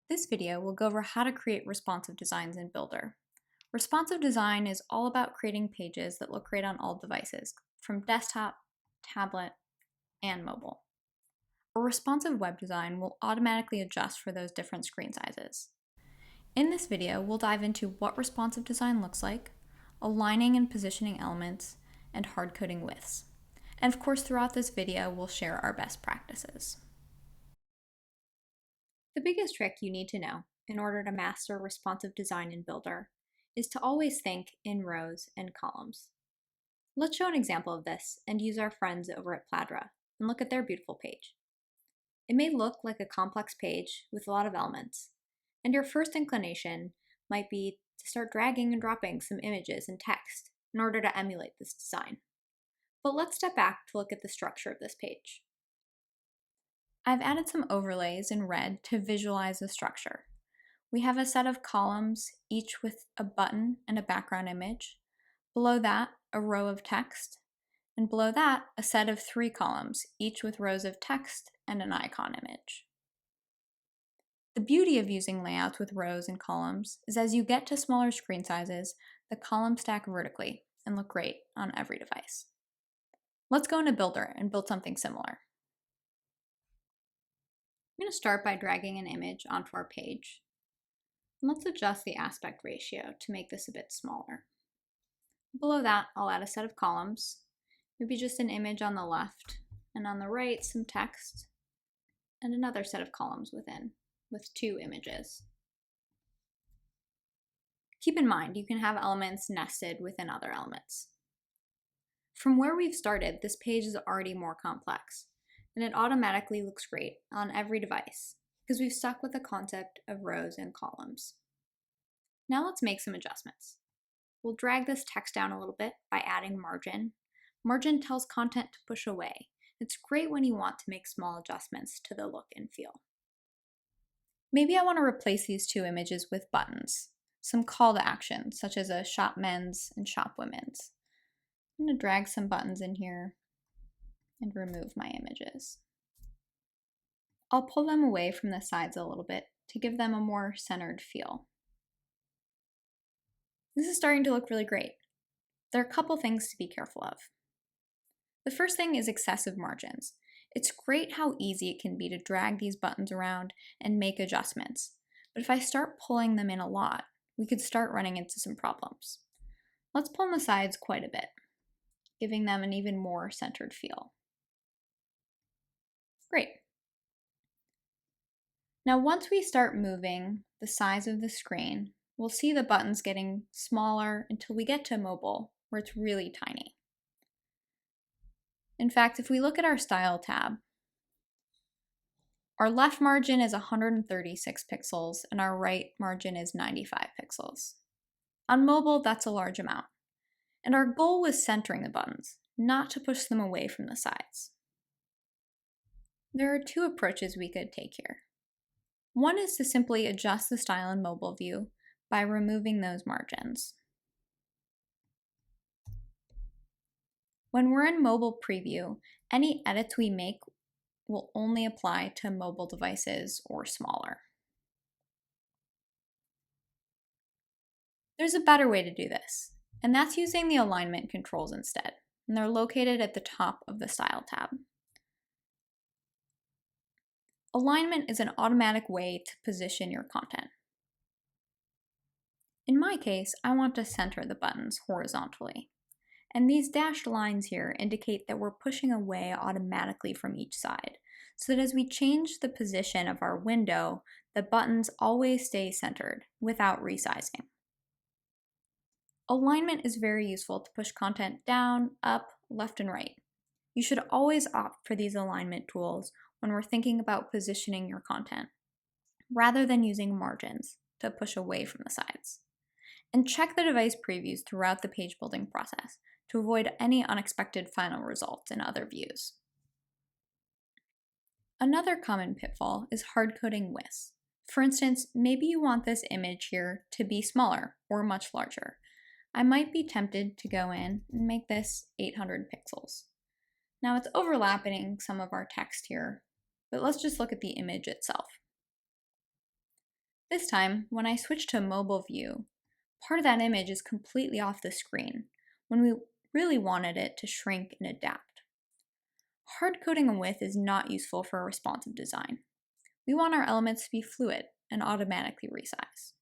This video will go over how to create responsive designs in Builder. Responsive design is all about creating pages that look great on all devices, from desktop, tablet, and mobile. A responsive web design will automatically adjust for those different screen sizes. In this video, we'll dive into what responsive design looks like, aligning and positioning elements, and hard-coding widths. And of course, throughout this video, we'll share our best practices. The biggest trick you need to know in order to master responsive design in Builder is to always think in rows and columns. Let's show an example of this and use our friends over at Pladra and look at their beautiful page. It may look like a complex page with a lot of elements, and your first inclination might be to start dragging and dropping some images and text in order to emulate this design. But let's step back to look at the structure of this page. I've added some overlays in red to visualize the structure. We have a set of columns, each with a button and a background image. Below that, a row of text. And below that, a set of 3 columns, each with rows of text and an icon image. The beauty of using layouts with rows and columns is as you get to smaller screen sizes, the columns stack vertically and look great on every device. Let's go into Builder and build something similar. I'm going to start by dragging an image onto our page. And let's adjust the aspect ratio to make this a bit smaller. Below that, I'll add a set of columns, maybe just an image on the left, and on the right, some text, and another set of columns within, with 2 images. Keep in mind, you can have elements nested within other elements. From where we've started, this page is already more complex, and it automatically looks great on every device because we've stuck with the concept of rows and columns. Now let's make some adjustments. We'll drag this text down a little bit by adding margin. Margin tells content to push away. It's great when you want to make small adjustments to the look and feel. Maybe I want to replace these 2 images with buttons, some call to action, such as a shop men's and shop women's. I'm going to drag some buttons in here and remove my images. I'll pull them away from the sides a little bit to give them a more centered feel. This is starting to look really great. There are a couple things to be careful of. The first thing is excessive margins. It's great how easy it can be to drag these buttons around and make adjustments, but if I start pulling them in a lot, we could start running into some problems. Let's pull on the sides quite a bit, giving them an even more centered feel. Great. Now once we start moving the size of the screen, we'll see the buttons getting smaller until we get to mobile, where it's really tiny. In fact, if we look at our Style tab, our left margin is 136 pixels and our right margin is 95 pixels. On mobile, that's a large amount. And our goal was centering the buttons, not to push them away from the sides. There are 2 approaches we could take here. One is to simply adjust the style in mobile view by removing those margins. When we're in mobile preview, any edits we make will only apply to mobile devices or smaller. There's a better way to do this, and that's using the alignment controls instead, and they're located at the top of the Style tab. Alignment is an automatic way to position your content. In my case, I want to center the buttons horizontally. And these dashed lines here indicate that we're pushing away automatically from each side, so that as we change the position of our window, the buttons always stay centered without resizing. Alignment is very useful to push content down, up, left, and right. You should always opt for these alignment tools when we're thinking about positioning your content, rather than using margins to push away from the sides. And check the device previews throughout the page building process to avoid any unexpected final results in other views. Another common pitfall is hard-coding widths. For instance, maybe you want this image here to be smaller or much larger. I might be tempted to go in and make this 800 pixels. Now it's overlapping some of our text here, but let's just look at the image itself. This time, when I switch to mobile view, part of that image is completely off the screen, when we really wanted it to shrink and adapt. Hard coding a width is not useful for a responsive design. We want our elements to be fluid and automatically resize.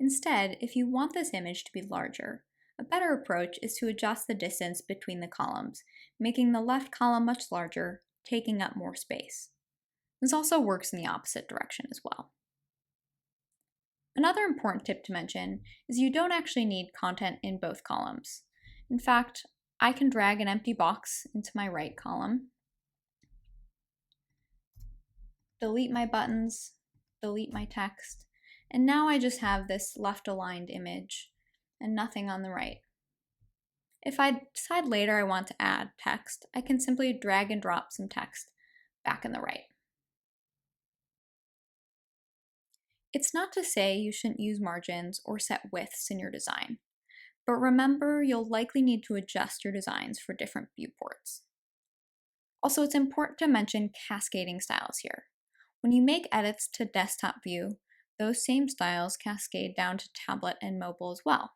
Instead, if you want this image to be larger, a better approach is to adjust the distance between the columns, making the left column much larger, taking up more space. This also works in the opposite direction as well. Another important tip to mention is you don't actually need content in both columns. In fact, I can drag an empty box into my right column, delete my buttons, delete my text, and now I just have this left-aligned image and nothing on the right. If I decide later I want to add text, I can simply drag and drop some text back in the right. It's not to say you shouldn't use margins or set widths in your design, but remember you'll likely need to adjust your designs for different viewports. Also, it's important to mention cascading styles here. When you make edits to desktop view, those same styles cascade down to tablet and mobile as well.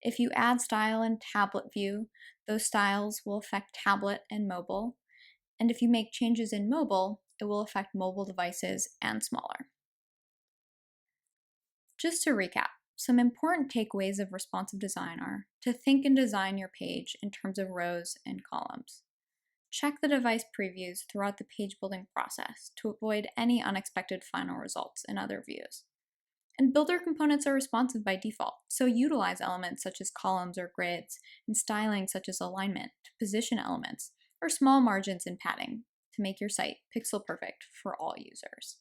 If you add style in tablet view, those styles will affect tablet and mobile, and if you make changes in mobile, it will affect mobile devices and smaller. Just to recap, some important takeaways of responsive design are to think and design your page in terms of rows and columns. Check the device previews throughout the page building process to avoid any unexpected final results in other views. And builder components are responsive by default, so utilize elements such as columns or grids, and styling such as alignment to position elements, or small margins and padding to make your site pixel perfect for all users.